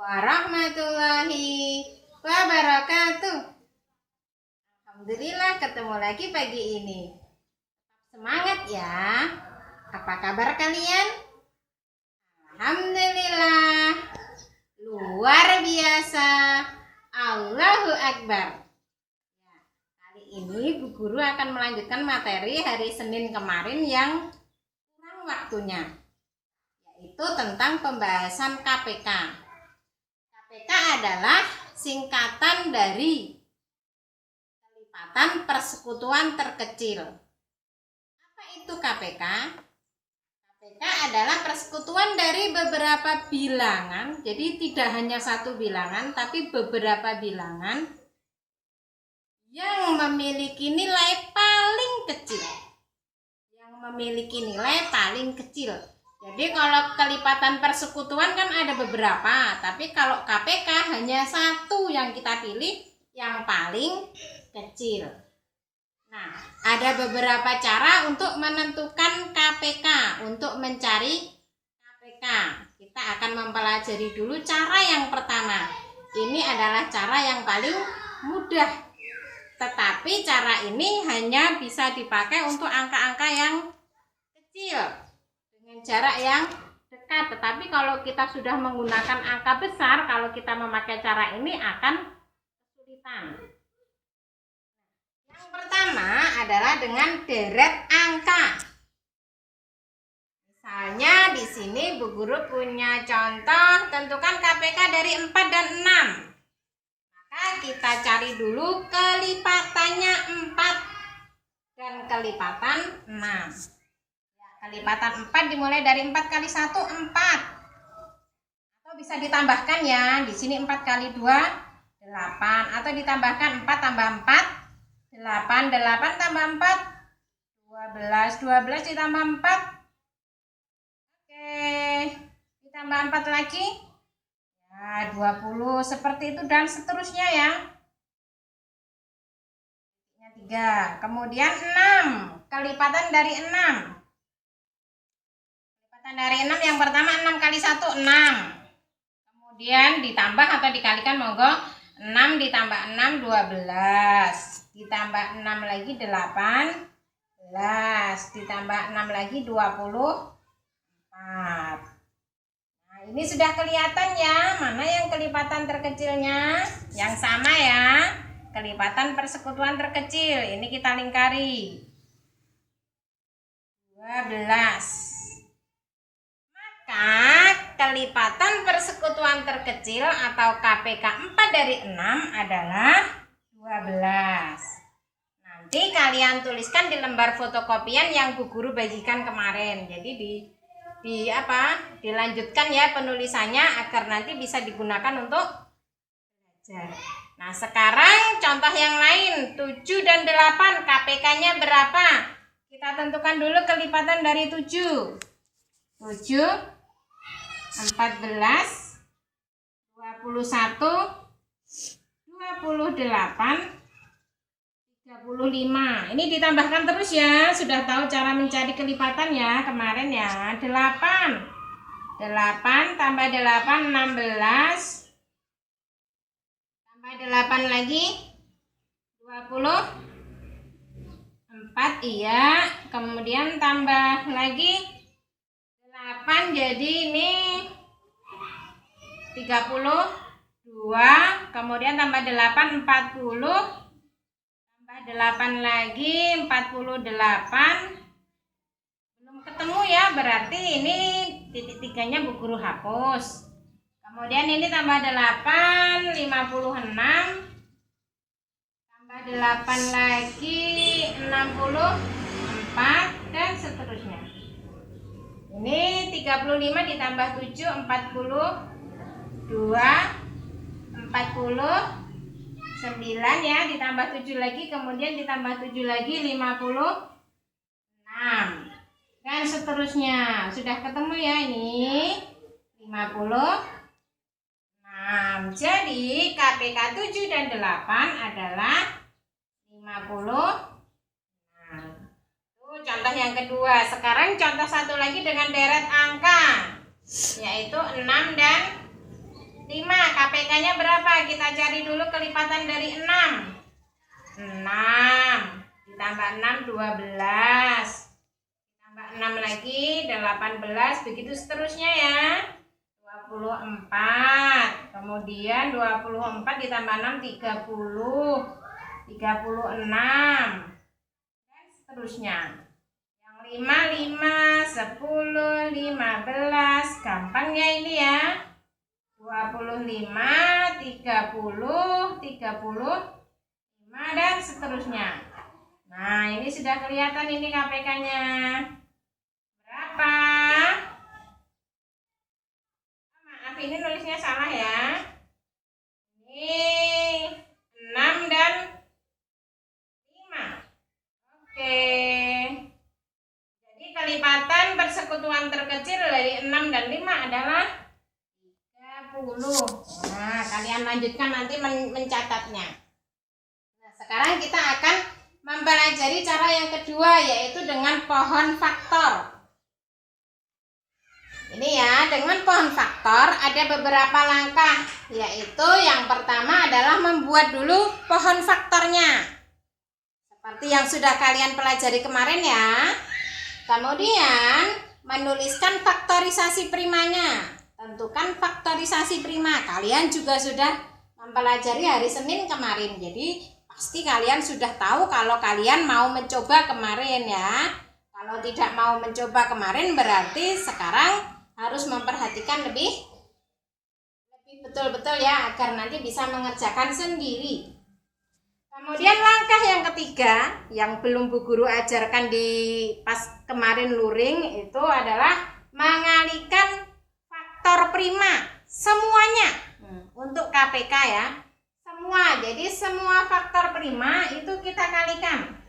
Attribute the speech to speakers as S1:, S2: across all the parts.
S1: warahmatullahi wabarakatuh. Alhamdulillah ketemu lagi pagi ini. Semangat ya. Apa kabar kalian? Alhamdulillah. Luar biasa. Allahu Akbar. Kali ini Bu Guru akan melanjutkan materi hari Senin kemarin yang kurang waktunya, yaitu tentang pembahasan KPK. KPK adalah singkatan dari kelipatan persekutuan terkecil. Apa itu KPK? KPK adalah persekutuan dari beberapa bilangan, jadi tidak hanya satu bilangan, tapi beberapa bilangan yang memiliki nilai paling kecil. Jadi kalau kelipatan persekutuan kan ada beberapa, tapi kalau KPK hanya satu yang kita pilih, yang paling kecil. Nah, ada beberapa cara untuk menentukan KPK, untuk mencari KPK. Kita akan mempelajari dulu cara yang pertama. Ini adalah cara yang paling mudah, tetapi cara ini hanya bisa dipakai untuk angka-angka yang kecil dengan jarak yang dekat. Tetapi kalau kita sudah menggunakan angka besar, kalau kita memakai cara ini akan kesulitan. Yang pertama adalah dengan deret angka. Misalnya di sini Bu Guru punya contoh, tentukan KPK dari 4 dan 6. Maka kita cari dulu kelipatannya 4 dan kelipatan 6. Kelipatan 4 dimulai dari 4 kali 1, 4. Atau bisa ditambahkan ya, di sini 4 kali 2, 8. Atau ditambahkan 4 tambah 4, 8. 8 tambah 4, 12. 12 ditambah 4. Oke, ditambah 4 lagi. Ya, 20. Seperti itu dan seterusnya ya. 3. Kemudian 6. Kelipatan dari 6. Dari 6 yang pertama 6 kali 1 6. Kemudian ditambah atau dikalikan monggo. 6 ditambah 6 12. Ditambah 6 lagi 18. Ditambah 6 lagi 24. Nah, ini sudah kelihatan ya mana yang kelipatan terkecilnya. Yang sama ya. Kelipatan persekutuan terkecil. Ini kita lingkari. 12. Kelipatan persekutuan terkecil atau KPK 4 dari 6 adalah 12. Nanti kalian tuliskan di lembar fotokopian yang Bu Guru bagikan kemarin. Jadi dilanjutkan ya penulisannya agar nanti bisa digunakan untuk belajar. Nah, sekarang contoh yang lain, 7 dan 8 KPK-nya berapa? Kita tentukan dulu kelipatan dari 7. 7 14, 21, 28, 35. Ini ditambahkan terus ya. Sudah tahu cara mencari kelipatan ya kemarin ya. 8 tambah 8 16. Tambah 8 lagi 24 iya. Kemudian tambah lagi 8 jadi ini 32. Kemudian tambah 8 40. Tambah 8 lagi 48. Belum ketemu ya, berarti ini titik tiganya Bu Guru hapus. Kemudian ini tambah 8 56. Tambah 8 lagi 64 dan seterusnya. Ini 35 ditambah 7 42, 49 ya, ditambah 7 lagi, kemudian ditambah 7 lagi 56 dan seterusnya. Sudah ketemu ya ini 56. Jadi KPK 7 dan 8 adalah 56. Contoh yang kedua. Sekarang contoh satu lagi dengan deret angka, yaitu 6 dan 5. KPK-nya berapa? Kita cari dulu kelipatan dari 6. 6 ditambah 6 12. Tambah 6 lagi 18, begitu seterusnya ya. 24. Kemudian 24 ditambah 6 30. 36 dan seterusnya. Yang 5 10 15. Gampang ya ini ya. 25 30 35 dan seterusnya. Nah, ini sudah kelihatan ini KPK-nya. Berapa? Maaf, ini nulisnya salah ya. Ini 6 dan 5. Oke. Jadi kelipatan persekutuan terkecil dari 6 dan 5 adalah 30. Nah, kalian lanjutkan nanti mencatatnya. Nah, sekarang kita akan mempelajari cara yang kedua, yaitu dengan pohon faktor. Ini ya, dengan pohon faktor ada beberapa langkah, yaitu yang pertama adalah membuat dulu pohon faktornya. Seperti yang sudah kalian pelajari kemarin ya. Kemudian menuliskan faktorisasi primanya. Tentukan faktorisasi prima. Kalian juga sudah mempelajari hari Senin kemarin. Jadi pasti kalian sudah tahu kalau kalian mau mencoba kemarin ya. Kalau tidak mau mencoba kemarin berarti sekarang harus memperhatikan lebih betul-betul ya, agar nanti bisa mengerjakan sendiri. Kemudian langkah yang ketiga yang belum Bu Guru ajarkan di pas kemarin luring itu adalah mengalihkan faktor prima semuanya untuk KPK ya. Semua, jadi semua faktor prima itu kita kalikan.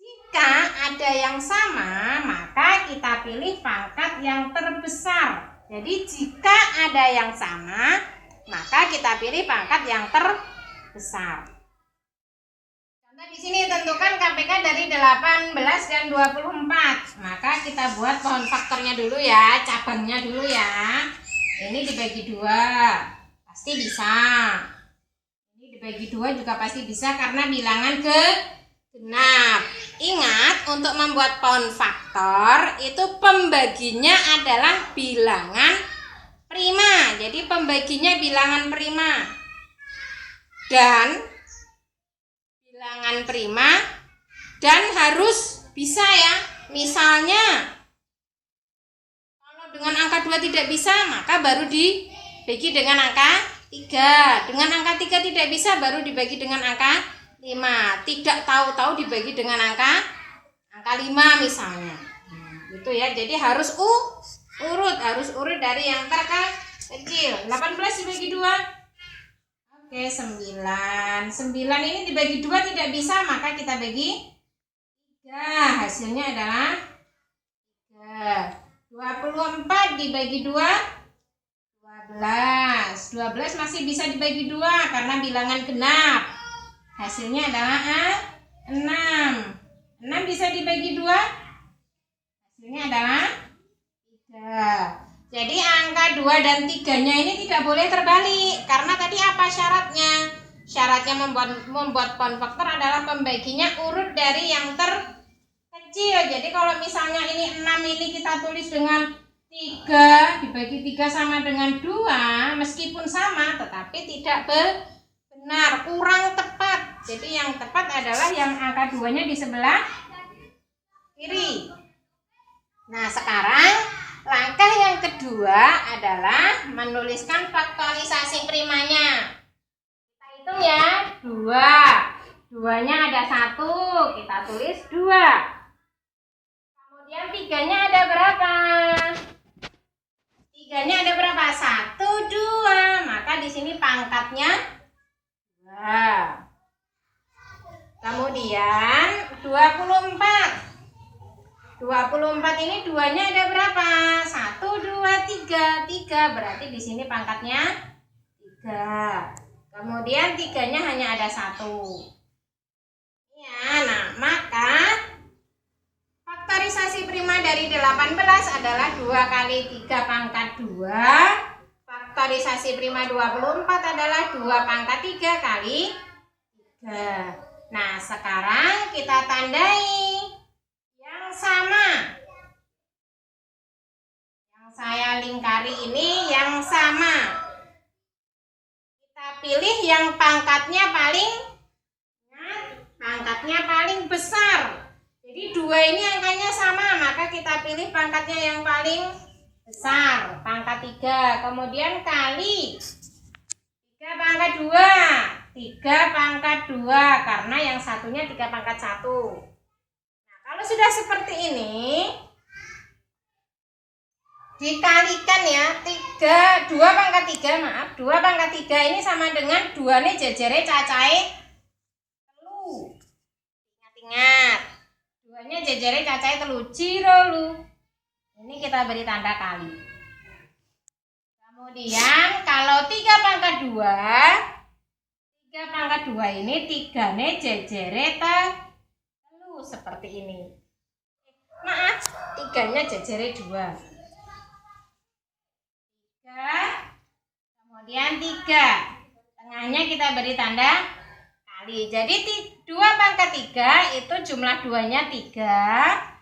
S1: Jika ada yang sama, maka kita pilih pangkat yang terbesar. Jadi jika ada yang sama, maka kita pilih pangkat yang terbesar. Contoh di sini tentukan KPK dari 18 dan 24. Maka kita buat pohon faktornya dulu ya, cabangnya dulu ya. Ini dibagi 2. Pasti bisa. Ini dibagi 2 juga pasti bisa karena bilangan genap. Ingat, untuk membuat pohon faktor itu pembaginya adalah bilangan prima. Jadi pembaginya bilangan prima. Dan bilangan prima dan harus bisa ya. Misalnya kalau dengan angka 2 tidak bisa, maka baru dibagi dengan angka 3. Dengan angka 3 tidak bisa, baru dibagi dengan angka 5. Tidak tahu-tahu dibagi dengan angka 5 misalnya. Gitu ya. Jadi harus urut dari yang terkecil. 18 dibagi 2. Oke, 9. 9 ini dibagi 2 tidak bisa, maka kita bagi 3. Hasilnya adalah 3. 24 dibagi 2 12. 12 masih bisa dibagi 2 karena bilangan genap. Hasilnya adalah 6. 6 bisa dibagi 2. Hasilnya adalah 3. Jadi angka 2 dan 3-nya ini tidak boleh terbalik. Karena tadi apa syaratnya? Syaratnya membuat pohon faktor adalah pembaginya urut dari yang terkecil. Jadi kalau misalnya ini 6 ini kita tulis dengan 3 dibagi 3 sama dengan 2, meskipun sama tetapi tidak benar, kurang tepat. Jadi yang tepat adalah yang angka 2-nya di sebelah kiri. Nah, sekarang langkah yang kedua adalah menuliskan faktorisasi primanya. Kita hitung ya, 2. 2-nya ada 1, kita tulis 2. Kemudian 3-nya ada berapa? 3-nya ada berapa? 1, 2. Maka di sini pangkatnya 2. Kemudian 24. 24 ini 2-nya ada berapa? 1, 2, 3. 3 berarti di sini pangkatnya 3. Kemudian 3-nya hanya ada 1. Ya, nah maka faktorisasi prima dari 18 adalah 2 kali 3 pangkat 2. faktorisasi prima 24 adalah 2 pangkat 3 kali 3. Nah, sekarang kita tandai yang sama. Yang saya lingkari ini yang sama. Kita pilih yang pangkatnya paling besar. Jadi 2 ini angkanya sama, maka kita pilih pangkatnya yang paling besar, pangkat 3. Kemudian kali 3 pangkat 2. 3 pangkat 2 karena yang satunya 3 pangkat 1. Nah, kalau sudah seperti ini dikalikan ya, 2 pangkat 3 ini sama dengan 2 ini jejere cacahe telu. Ingat, 2-nya jejere cacahe telu, jirolu. Ini kita beri tanda kali. Kemudian kalau 3 pangkat 2 ini 3-nya jejere telu seperti ini. Maaf, 3-nya jejere 2. 3, kemudian 3. Tengahnya kita beri tanda kali. Jadi 2 pangkat 3 itu jumlah 2-nya 3.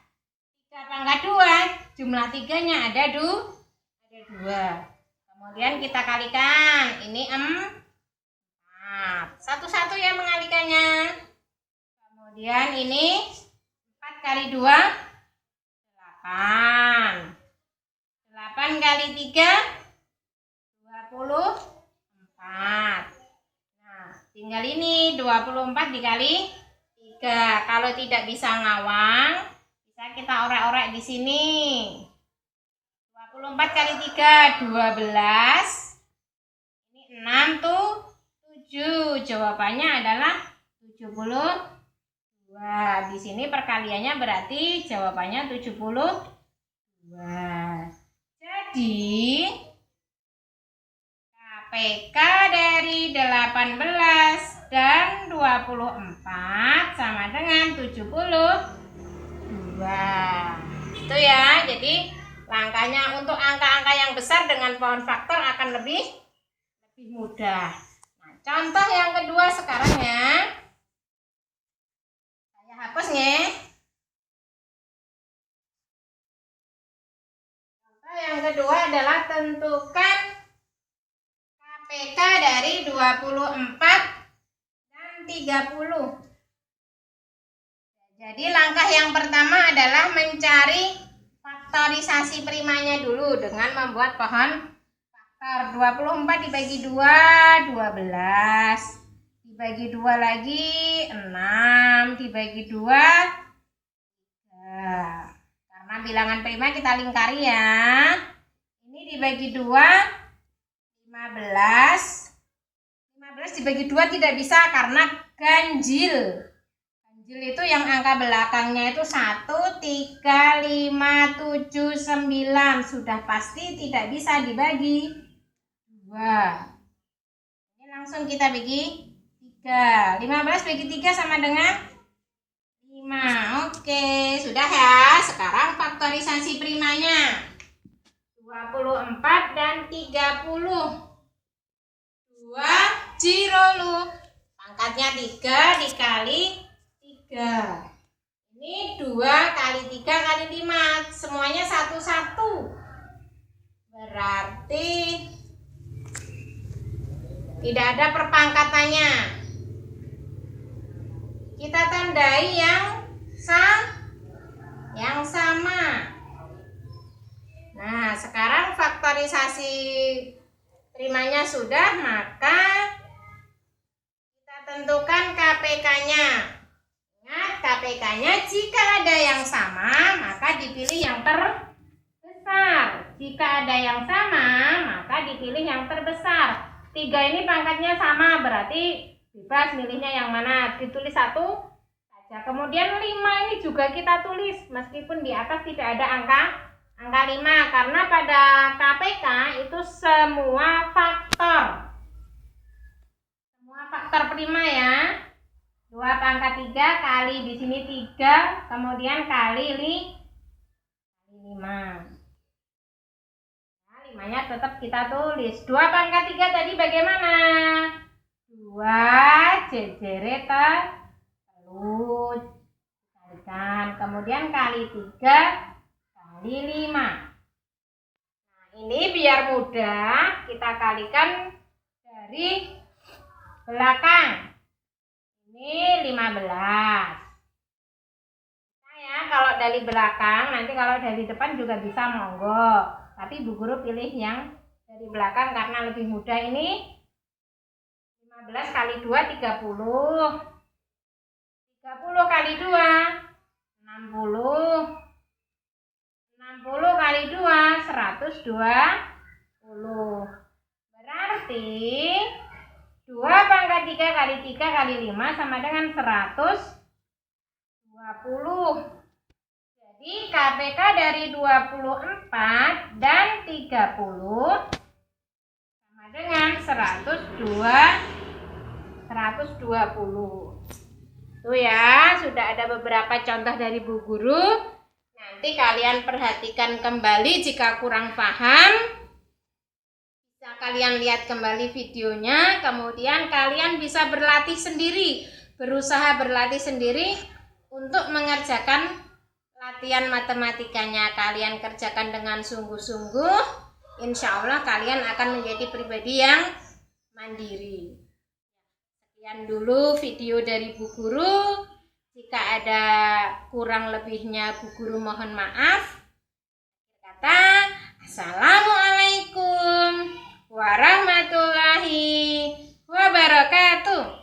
S1: 3 pangkat 2 jumlah 3-nya ada 2. Kemudian kita kalikan. Ini 4. Satu-satu ya mengalikannya. Kemudian ini 4 kali 2 8. 8 kali 3 24. Nah, tinggal ini 24 dikali 3. Kalau tidak bisa ngawang, bisa kita orek-orek di sini. 24 kali 3 12. Ini 6 tuh 7. Jawabannya adalah 72. Di sini perkaliannya berarti jawabannya 72. Jadi KPK dari 18 dan 24 sama dengan 72. Itu ya. Jadi langkahnya untuk angka-angka yang besar dengan pohon faktor akan lebih mudah. Nah, contoh yang kedua sekarang ya. Saya hapus ya. Contoh yang kedua adalah tentukan KPK dari 24 dan 30. Jadi langkah yang pertama adalah mencari faktorisasi primanya dulu dengan membuat pohon faktor. 24 dibagi 2 12. Dibagi 2 lagi 6. Dibagi 2 3. Karena bilangan prima kita lingkari ya. Ini dibagi 2 15 dibagi 2 tidak bisa karena ganjil. Ganjil itu yang angka belakangnya itu 1, 3, 5, 7, 9. Sudah pasti tidak bisa dibagi 2. Ini langsung kita bagi 3. 15 bagi 3 sama dengan 5. Oke, sudah ya. Sekarang faktorisasi primanya 24 dan 30. 2 jirolu. Pangkatnya 3 dikali 3. Ini 2 kali 3 kali 5. Semuanya satu-satu. Berarti tidak ada perpangkatannya. Kita tandai yang sama. Nah, sekarang faktorisasi primanya sudah, maka kita tentukan KPK-nya. Ingat, KPK-nya jika ada yang sama, maka dipilih yang terbesar. Jika ada yang sama, maka dipilih yang terbesar. 3 ini pangkatnya sama, berarti bebas milihnya yang mana. Ditulis 1 saja. Kemudian 5 ini juga kita tulis, meskipun di atas tidak ada angka 5, karena pada KPK itu semua faktor prima ya. 2 pangkat 3 kali di sini 3, kemudian kali 5. Nah, 5 Semuanya tetap kita tulis. 2 pangkat 3 tadi bagaimana? 2 jejere telu. Kalikan. Kemudian kali 3 kali 5. Nah, ini biar mudah kita kalikan dari belakang. Ini 15. Kalau dari belakang, nanti kalau dari depan juga bisa, monggo. Tapi Bu Guru pilih yang dari belakang karena lebih mudah. Ini 15 kali 2 30. 30 kali 2 60. 60 kali 2 120. Berarti 2 pangkat 3 kali 3 kali 5 sama dengan 120. Jadi KPK dari 24 dan 30 sama dengan 120. Tuh ya, sudah ada beberapa contoh dari Bu Guru. Nanti kalian perhatikan kembali jika kurang paham. Bisa kalian lihat kembali videonya, kemudian kalian bisa berlatih sendiri, berusaha berlatih sendiri untuk mengerjakan latihan matematikanya. Kalian kerjakan dengan sungguh-sungguh, insya Allah kalian akan menjadi pribadi yang mandiri. Sekian dulu video dari Bu Guru. Jika ada kurang lebihnya Bu Guru mohon maaf. Kata Assalamualaikum warahmatullahi wabarakatuh.